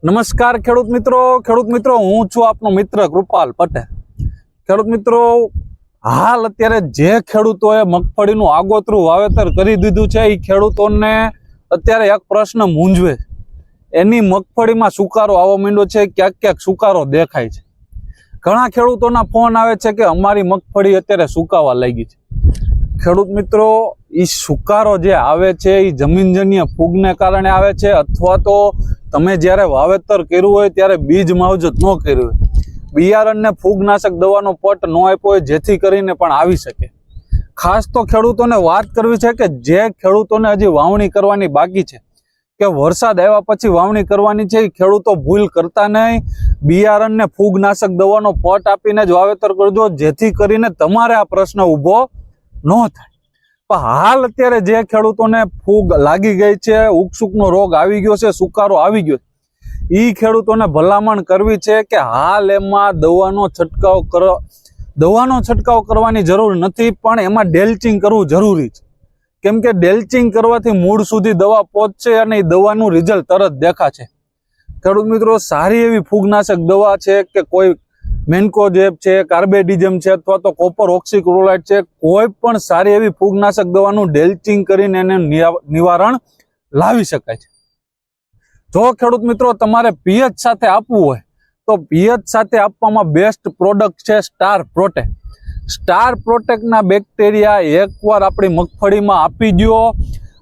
નમસ્કાર ખેડૂત મિત્રો હું છું આપનો મિત્ર કૃપાલ પટેલ। ખેડૂત મિત્રો, હાલ અત્યારે જે ખેડૂતોએ મગફળીનું આગોતરું વાવેતર કરી દીધું છે એ ખેડૂતોને અત્યારે એક પ્રશ્ન મૂંઝવે છે। એની મગફળીમાં સુકારો આવવા માંડ્યો છે, ક્યાંક ક્યાંક સુકારો દેખાય છે। ઘણા ખેડૂતોના ફોન આવે છે કે અમારી મગફળી અત્યારે સુકાવા લાગી છે। ખેડૂત મિત્રો, એ સુકારો જે આવે છે એ જમીનજન્ય ફૂગને કારણે આવે છે, અથવા તો તમે જ્યારે વાવેતર કર્યું હોય ત્યારે બીજ માવજત ન કર્યું હોય, બિયારણને ફૂગનાશક દવાનો પટ ન આપ્યો હોય, જેથી કરીને પણ આવી શકે। ખાસ તો ખેડૂતોને વાત કરવી છે કે જે ખેડૂતોને હજી વાવણી કરવાની બાકી છે કે વરસાદ આવ્યા પછી વાવણી કરવાની છે, એ ખેડૂતો ભૂલ કરતા નહીં। બિયારણને ફૂગનાશક દવાનો પટ આપીને જ વાવેતર કરજો, જેથી કરીને તમારે આ પ્રશ્ન ઊભો ન થાય। પણ હાલ અત્યારે જે ખેડૂતોને ફૂગ લાગી ગઈ છે, ઉકસુકનો રોગ આવી ગયો છે, સુકારો આવી ગયો, એ ખેડૂતોને ભલામણ કરવી છે કે હાલ એમાં દવાનો છંટકાવ કરવાની જરૂર નથી, પણ એમાં ડેલ્ચિંગ કરવું જરૂરી છે। કેમ કે ડેલ્ચિંગ કરવાથી મૂળ સુધી દવા પહોંચશે અને એ દવાનું રિઝલ્ટ તરત દેખાશે। ખેડૂત મિત્રો, સારી એવી ફૂગનાશક દવા છે કે કોઈ મેન્કોજેબ છે, કાર્બેડિઝમ છે, અથવા તો કોપર ઓક્સીક્લોરાઇડ છે, કોઈ પણ સારી એવી ફૂગનાશક દવાનું ડેલ્ચિંગ કરીને એને નિવારણ લાવી શકાય છે। જો ખેડૂત મિત્રો તમારે પીએચ સાથે આપવું હોય તો પીએચ સાથે આપવામાં બેસ્ટ પ્રોડક્ટ છે સ્ટાર પ્રોટેક્ટ। સ્ટાર પ્રોટેક્ટના બેક્ટેરિયા એકવાર આપણી મગફળીમાં આપી દો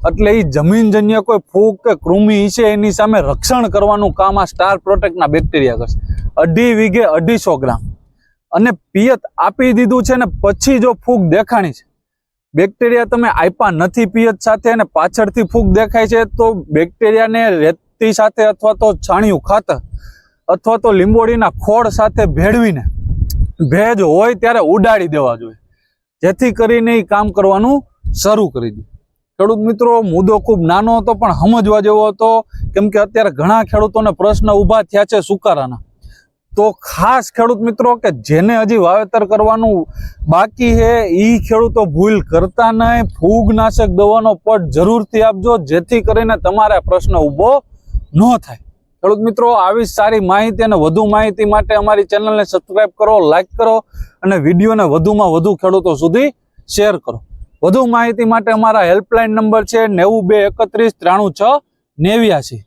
એટલે એ જમીનજન્ય કોઈ ફૂગ કે કૃમિ છે એની સામે રક્ષણ કરવાનું કામ આ સ્ટાર પ્રોટેક્ટના બેક્ટેરિયા કરશે। 2.5 વીઘે 250 ગ્રામ અને પિયત આપી દીધું છે ને પછી જો ફૂગ દેખાણી છે, બેક્ટેરિયા તમે આપ્યા નથી પિયત સાથે અને પાછળથી ફૂગ દેખાય છે, તો બેક્ટેરિયાને રેતી સાથે અથવા તો છાણિયું ખાતર અથવા તો લીંબોળીના ખોળ સાથે ભેળવીને ભેજ હોય ત્યારે ઉડાડી દેવા જોઈએ, જેથી કરીને એ કામ કરવાનું શરૂ કરી દે। ખેડૂત મિત્રો, મુદ્દો ખૂબ નાનો હતો પણ સમજવા જેવો હતો, કેમ કે અત્યારે ઘણા ખેડૂતોને પ્રશ્ન ઊભા થયા છે સુકારાના। તો ખાસ ખેડૂત મિત્રો કે જેને હજી વાવેતર કરવાનું બાકી છે એ ખેડૂતો ભૂલ કરતા નહીં, ફૂગનાશક દવાનો પટ જરૂરથી આપજો, જેથી કરીને તમારે પ્રશ્ન ઊભો ન થાય। ખેડૂત મિત્રો, આવી સારી માહિતી અને વધુ માહિતી માટે અમારી ચેનલને સબસ્ક્રાઇબ કરો, લાઈક કરો અને વિડીયોને વધુમાં વધુ ખેડૂતો સુધી શેર કરો। વધુ માહિતી માટે અમારા હેલ્પલાઇન નંબર છે 9231 93 6 89।